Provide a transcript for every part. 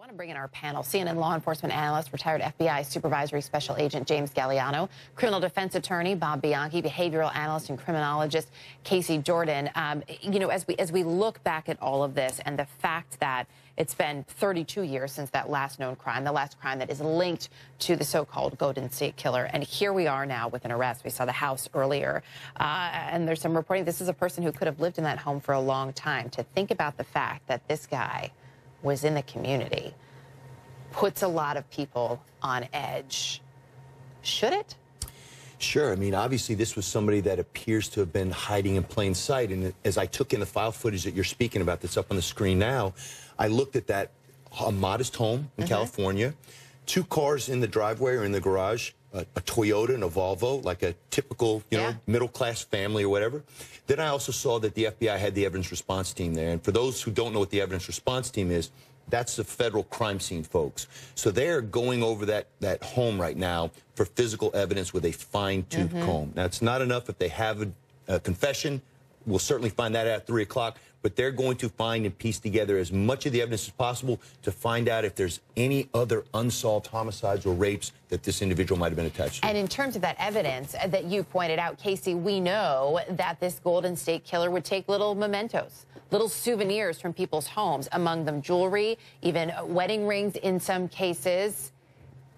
I want to bring in our panel. CNN law enforcement analyst, retired FBI supervisory special agent James Galliano, criminal defense attorney Bob Bianchi, behavioral analyst and criminologist Casey Jordan. You know, as we look back at all of this and the fact that it's been 32 years since that last known crime, the last crime that is linked to the so-called Golden State Killer, and here we are now with an arrest. We saw the house earlier, and there's some reporting this is a person who could have lived in that home for a long time. To think about the fact that this guy was in the community puts a lot of people on edge. Should it? Sure. I mean, obviously, this was somebody that appears to have been hiding in plain sight. And as I took in the file footage that you're speaking about that's up on the screen now, I looked at that modest home in California, 2 cars in the driveway or in the garage, a Toyota and a Volvo, like a typical, you know, middle-class family or whatever. Then I also saw that the FBI had the evidence response team there. And for those who don't know what the evidence response team is, that's the federal crime scene folks. So they're going over that home right now for physical evidence with a fine-tooth comb. Now, it's not enough if they have a confession. We'll certainly find that out at 3 o'clock. But they're going to find and piece together as much of the evidence as possible to find out if there's any other unsolved homicides or rapes that this individual might have been attached to. And in terms of that evidence that you pointed out, Casey, we know that this Golden State Killer would take little mementos, little souvenirs from people's homes, among them jewelry, even wedding rings in some cases.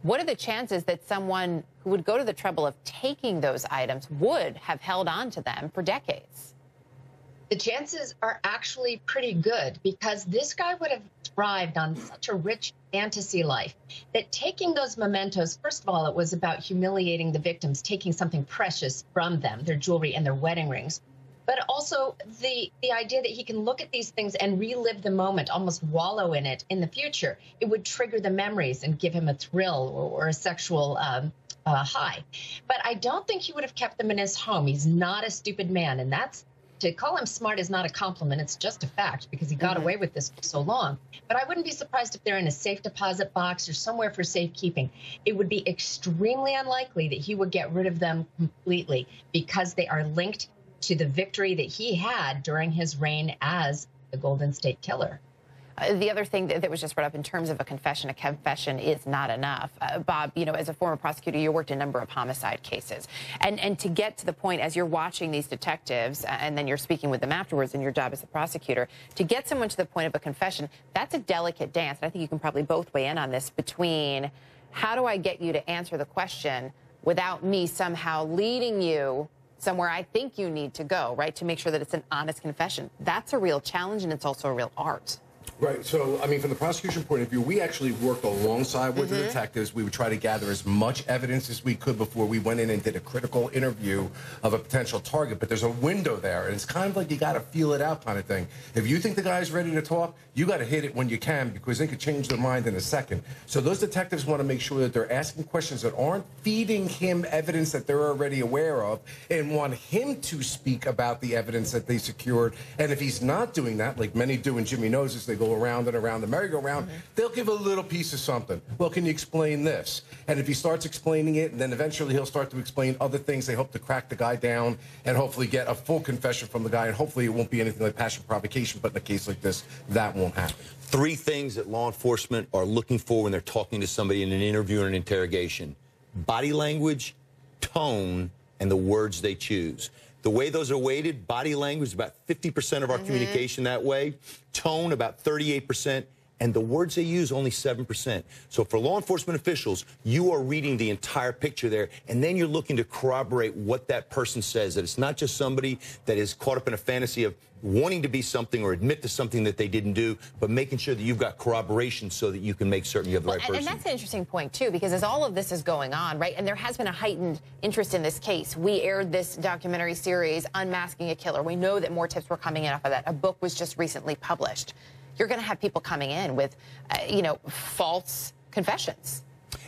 What are the chances that someone who would go to the trouble of taking those items would have held on to them for decades? The chances are actually pretty good because this guy would have thrived on such a rich fantasy life that taking those mementos, first of all, it was about humiliating the victims, taking something precious from them, their jewelry and their wedding rings. But also the idea that he can look at these things and relive the moment, almost wallow in it in the future. It would trigger the memories and give him a thrill or a sexual high. But I don't think he would have kept them in his home. He's not a stupid man, and to call him smart is not a compliment. It's just a fact because he got away with this for so long. But I wouldn't be surprised if they're in a safe deposit box or somewhere for safekeeping. It would be extremely unlikely that he would get rid of them completely because they are linked to the victory that he had during his reign as the Golden State Killer. The other thing that was just brought up in terms of a confession is not enough. Bob, you know, as a former prosecutor, you worked a number of homicide cases. And to get to the point, as you're watching these detectives, and then you're speaking with them afterwards in your job as a prosecutor, to get someone to the point of a confession, that's a delicate dance. And I think you can probably both weigh in on this between how do I get you to answer the question without me somehow leading you somewhere I think you need to go, right, to make sure that it's an honest confession. That's a real challenge, and it's also a real art. Right. So, I mean, from the prosecution point of view, we actually worked alongside with the detectives. We would try to gather as much evidence as we could before we went in and did a critical interview of a potential target. But there's a window there, and it's kind of like you got to feel it out kind of thing. If you think the guy's ready to talk, you got to hit it when you can because they could change their mind in a second. So those detectives want to make sure that they're asking questions that aren't feeding him evidence that they're already aware of and want him to speak about the evidence that they secured. And if he's not doing that, like many do in Jimmy Knows as they go around and around the merry-go-round, they'll give a little piece of something. Well, can you explain this? And if he starts explaining it, and then eventually he'll start to explain other things, they hope to crack the guy down and hopefully get a full confession from the guy, and hopefully it won't be anything like passion provocation, but in a case like this, that won't happen. 3 things that law enforcement are looking for when they're talking to somebody in an interview or an interrogation: body language, tone, and the words they choose. The way those are weighted, body language, about 50% of our communication that way. Tone, about 38%. And the words they use, only 7%. So for law enforcement officials, you are reading the entire picture there, and then you're looking to corroborate what that person says, that it's not just somebody that is caught up in a fantasy of wanting to be something or admit to something that they didn't do, but making sure that you've got corroboration so that you can make certain you have the right person. And that's an interesting point, too, because as all of this is going on, right, and there has been a heightened interest in this case. We aired this documentary series, Unmasking a Killer. We know that more tips were coming in off of that. A book was just recently published. You're going to have people coming in with, you know, false confessions.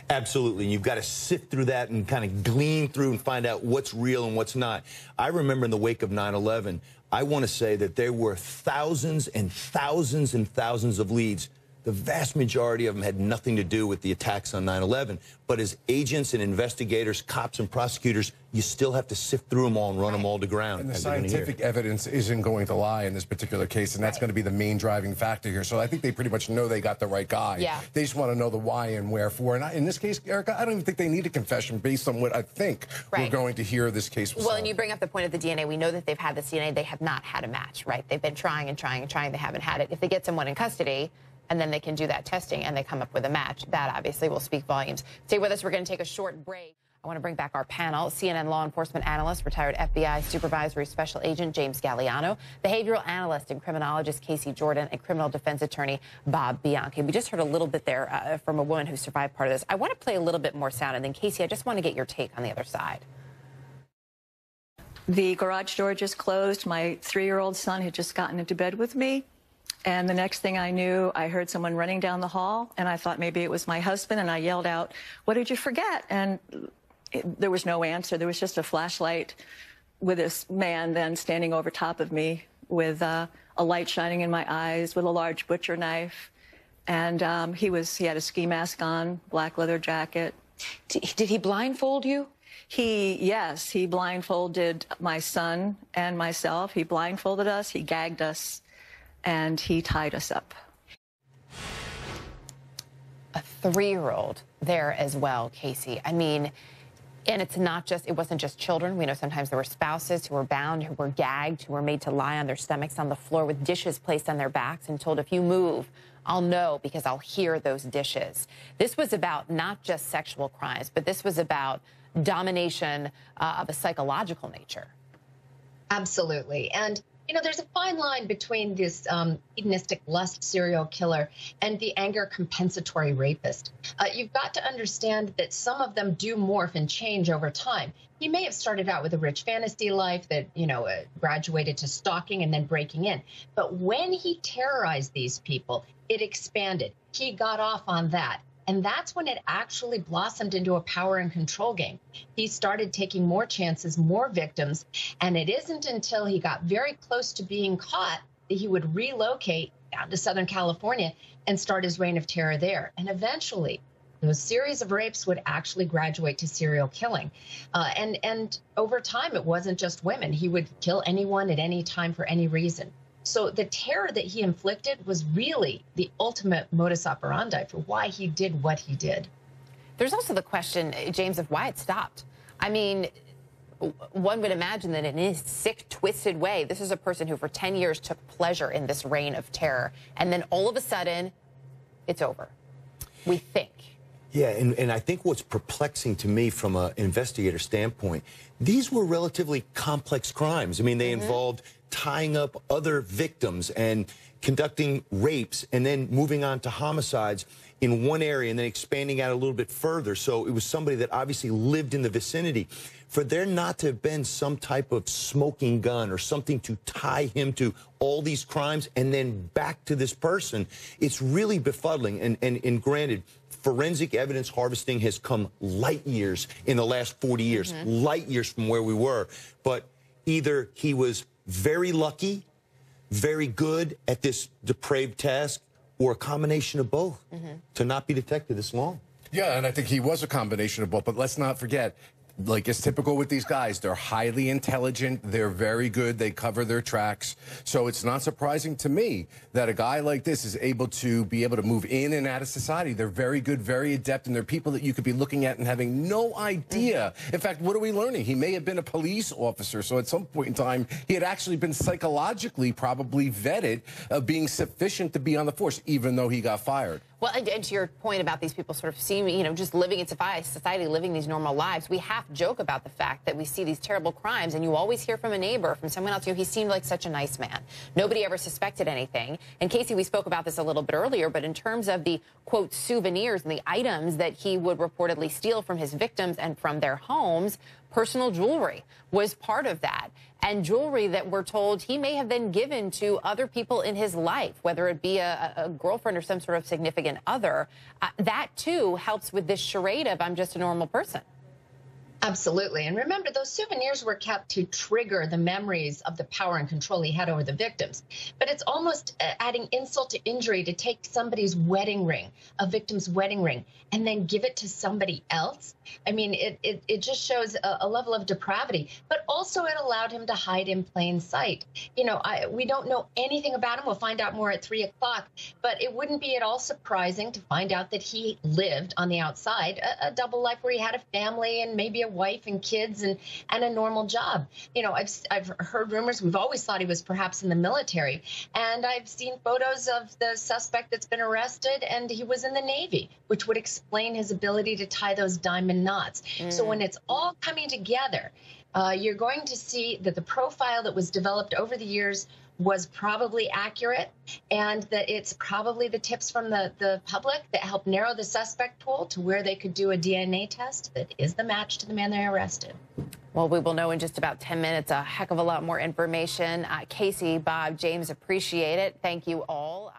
Absolutely. You've got to sift through that and kind of glean through and find out what's real and what's not. I remember in the wake of 9/11, I want to say that there were thousands and thousands and thousands of leads the vast majority of them had nothing to do with the attacks on 9/11. But as agents and investigators, cops and prosecutors, you still have to sift through them all and run them all to ground. And the scientific evidence isn't going to lie in this particular case, and that's going to be the main driving factor here. So I think they pretty much know they got the right guy. Yeah. They just want to know the why and wherefore. And in this case, Erica, I don't even think they need a confession based on what I think we're going to hear this case. Well, and you bring up the point of the DNA. We know that they've had this DNA. They have not had a match, right? They've been trying and trying and trying. They haven't had it. If they get someone in custody, and then they can do that testing and they come up with a match, that obviously will speak volumes. Stay with us. We're going to take a short break. I want to bring back our panel. CNN law enforcement analyst, retired FBI supervisory special agent James Galliano, behavioral analyst and criminologist Casey Jordan, and criminal defense attorney Bob Bianchi. We just heard a little bit there from a woman who survived part of this. I want to play a little bit more sound, and then Casey, I just want to get your take on the other side. The garage door just closed. My 3-year-old son had just gotten into bed with me. And the next thing I knew, I heard someone running down the hall, and I thought maybe it was my husband, and I yelled out, "What did you forget?" And there was no answer. There was just a flashlight with this man then standing over top of me with a light shining in my eyes, with a large butcher knife. And he had a ski mask on, black leather jacket. Did he blindfold you? Yes, he blindfolded my son and myself. He blindfolded us, he gagged us, and he tied us up. A 3-year-old there as well, Casey. I mean, and it wasn't just children. We know sometimes there were spouses who were bound, who were gagged, who were made to lie on their stomachs on the floor with dishes placed on their backs and told, if you move, I'll know because I'll hear those dishes. This was about not just sexual crimes, but this was about domination of a psychological nature. Absolutely. And you know, there's a fine line between this hedonistic lust serial killer and the anger compensatory rapist. You've got to understand that some of them do morph and change over time. He may have started out with a rich fantasy life that, graduated to stalking and then breaking in. But when he terrorized these people, it expanded. He got off on that. And that's when it actually blossomed into a power and control game. He started taking more chances, more victims, and it isn't until he got very close to being caught that he would relocate down to Southern California and start his reign of terror there. And eventually, those series of rapes would actually graduate to serial killing. And over time, it wasn't just women. He would kill anyone at any time for any reason. So the terror that he inflicted was really the ultimate modus operandi for why he did what he did. There's also the question, James, of why it stopped. I mean, one would imagine that in his sick, twisted way, this is a person who for 10 years took pleasure in this reign of terror. And then all of a sudden, it's over. We think. Yeah, and I think what's perplexing to me from an investigator standpoint, these were relatively complex crimes. I mean, they involved tying up other victims and conducting rapes and then moving on to homicides in one area and then expanding out a little bit further. So it was somebody that obviously lived in the vicinity. For there not to have been some type of smoking gun or something to tie him to all these crimes and then back to this person, it's really befuddling. And granted, forensic evidence harvesting has come light years in the last 40 years, light years from where we were. But either he was very lucky, very good at this depraved task, or a combination of both to not be detected this long. Yeah, and I think he was a combination of both. But let's not forget, like it's typical with these guys, they're highly intelligent, they're very good, they cover their tracks. So it's not surprising to me that a guy like this is able to move in and out of society. They're very good, very adept, and they're people that you could be looking at and having no idea. In fact, what are we learning? He may have been a police officer, so at some point in time, he had actually been psychologically probably vetted, being sufficient to be on the force, even though he got fired. Well, and to your point about these people sort of seeming, just living in society, living these normal lives, we half joke about the fact that we see these terrible crimes, and you always hear from a neighbor, from someone else, he seemed like such a nice man. Nobody ever suspected anything. And Casey, we spoke about this a little bit earlier, but in terms of the, quote, souvenirs and the items that he would reportedly steal from his victims and from their homes, personal jewelry was part of that. And jewelry that we're told he may have then given to other people in his life, whether it be a girlfriend or some sort of significant other. That, too, helps with this charade of I'm just a normal person. Absolutely. And remember, those souvenirs were kept to trigger the memories of the power and control he had over the victims. But it's almost adding insult to injury to take somebody's wedding ring, a victim's wedding ring, and then give it to somebody else. I mean, it just shows a level of depravity. But also it allowed him to hide in plain sight. You know, we don't know anything about him. We'll find out more at 3 o'clock. But it wouldn't be at all surprising to find out that he lived on the outside a double life where he had a family and maybe a wife and kids and a normal job. You know, I've heard rumors. We've always thought he was perhaps in the military, and I've seen photos of the suspect that's been arrested, and he was in the Navy, which would explain his ability to tie those diamond knots. So when it's all coming together, you're going to see that the profile that was developed over the years was probably accurate, and that it's probably the tips from the public that helped narrow the suspect pool to where they could do a DNA test that is the match to the man they arrested. Well, we will know in just about 10 minutes a heck of a lot more information. Casey, Bob, James, appreciate it. Thank you all.